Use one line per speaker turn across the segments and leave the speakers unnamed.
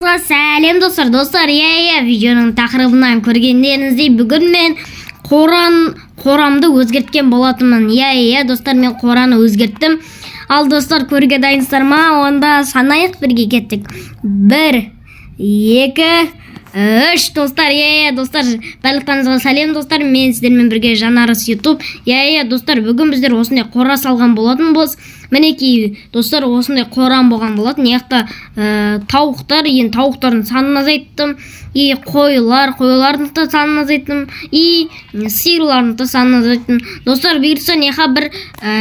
Сәлем достар, видеоның тақырыбынан көргендеріңіздей бүгін мен қорамды өзгерткен болатынмын. Достар, мен қораны өзгерттім. Ал достар, көруге дайынсыздар ма? Онда санайық, бірге кеттік. 1, 2, 3 достар, достар, барлықтарыңызға сәлем достар, мен сіздермен бірге Жанарыс YouTube. Достар, бүгін біздер осындай қора салған болатынбыз. Мінекей достар, осындай қорам болған болатын. Яқта тауықтар, тауықтардың санын азайттым. Қойлардың да санын азайттым. Сиырлардың да санын азайттым. Достар, бұйыртса бір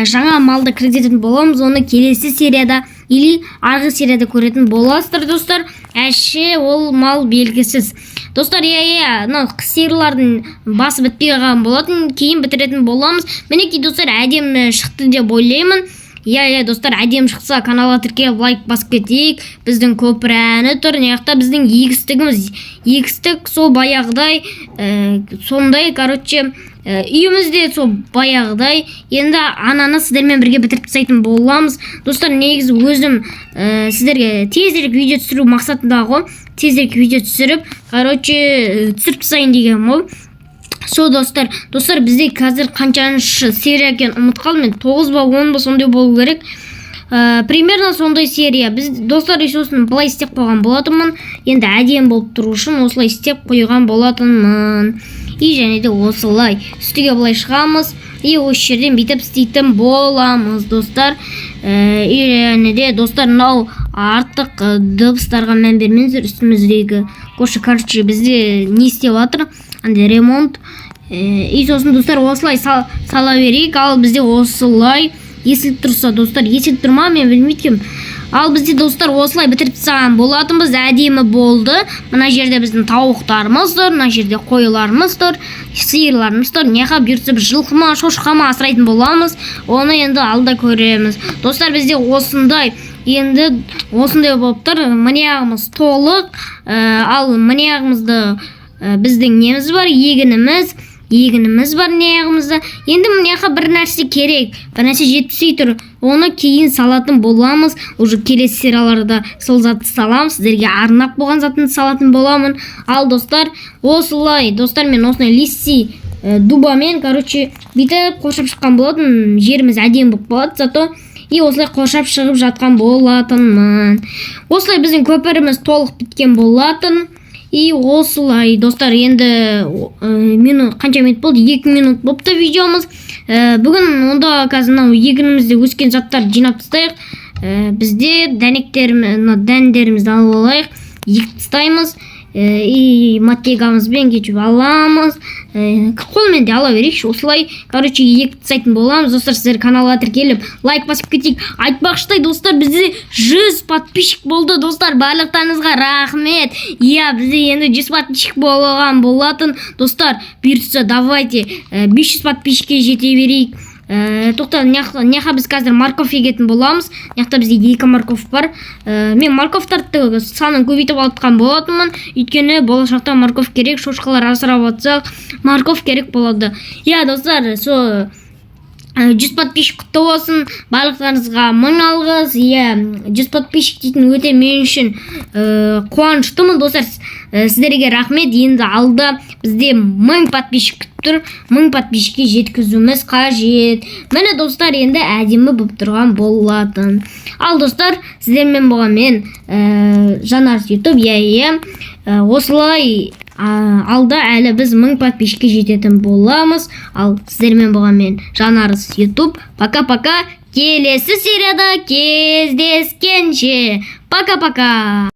жаңа малды кіргізетін боламыз. Оны келесі серияда или арғы серияда көретін боласыздар достар. Әше ол мал белгісіз. Достар, сиырлардың басы бітпей қалған болатын, кейін бітіретін боламыз. Мінекей достар, әдемі шықты деп ойлаймын. Достар, әдем шықса каналға тіркеліп лайк басып кетейік. Біздің көпір әні тұр. Неяқта біздің егістік сол баяғыдай, сондай, үйімізде сол баяғыдай. Енді ананы сіздермен бірге бітіріп тастайтын боламыз. Достар, негізі өзім сіздерге тезірек видео түсіру мақсатында ғой. Тезірек видео түсіріп, түсіріп тастайын деген ол. Достар, бізде қазір қаншаншы серия екен ұмытып қалдым. Мен 9 ба 10 ба сондай болу керек. Примерно сондай серия. Біз достар сосын былай істеп қойған болатынмын. Енді әдем болып тұру үшін осылай істеп қойған болатынмын. Және де осылай үстіге былай шығамыз. Осы жерден бүйтіп істейтін боламыз достар. Және де достар, мынау артық дыбыстарға мән бермеңіздер. Үстіміздегі бізде не істеп жатыр? Ремонт. Сосын достар, осылай сала берейік. Ал бізде осылай есіліп тұрса достар, есіліп тұрма, мен білмейткем. Ал бізде достар осылай бітіріп тастаған болатынбыз. Әдемі болды. Мына жерде біздің тауықтарымыз тұр, мына жерде қойларымыз тұр, сиырларымыз тұр. Неға бұйыртса жылқыма, шошқама асырайтын боламыз. Оны енді алда көреміз. Достар, бізде осындай болып тұр. Мынаяғымыз толық. Ал мынаяғымызды біздің неміз бар, егініміз бар неғымызда. Енді мынаяға бір нәрсе керек, бір нәрсе жетпей тұр. Оны кейін салатын боламыз. Уже келесі серияларда сол затты саламыз. Сіздерге арнап болған затын салатын боламын. Ал достар, осылай, достар, мен осындай лисси дубамен, бүйтіп қоршап шыққан болатын. Жеріміз әдем болып болады, зато осылай қоршап шығып жатқан болатынмын. Осылай біздің көпіріміз толық біткен болатын. Осылай достар, енді қанша минут болды? 2 минут болыпты видеомыз. Бүгін онда қазір егінімізде өскен заттар жинап тастайық. Бізде дәндерімізді алып алайық, егіп тастаймыз. Мотыгамызбен кешіп аламыз. Қолмен де ала берейікші. Осылай егіп тастайтын боламыз. Достар, сіздер каналға тіркеліп лайк басып кетейік. Айтпақшыдай достар, бізде 100 подписчик болды. Достар, барлықтарыңызға рахмет. Бізде енді 100 подписчик болған болатын. Достар, бұйыртса давайте 500 подписчикке жете берейік. Тоқта, неға біз қазір морковь егетін боламыз. Неқта бізде 2 морковь бар. Мен морковьтарды санын көбейтіп алатқан болатынмын. Өйткені болашақта морковь керек, шошқалар асырап атсақ, морковь керек болады. Достар, 100 подписчик құтты болсын. Барлықтарыңызға мың алғыс. 100 подписчик дейтін өте мен үшін қуаныштымын достар. Сіздерге рахмет. Енді алда бізде 1000 подписчик тұр. 1000 подписчикке жеткізуіміз қажет. Міне достар, енді әдемі болып тұрған болатын. Ал достар, сіздермен болған мен Жанарыс YouTube. Осылай алда әлі біз 1000 подписчикке жететін боламыз. Ал сіздермен болған мен Жанарыс YouTube. Пока-пока. Келесі серияда кездескенше. Пока-пока.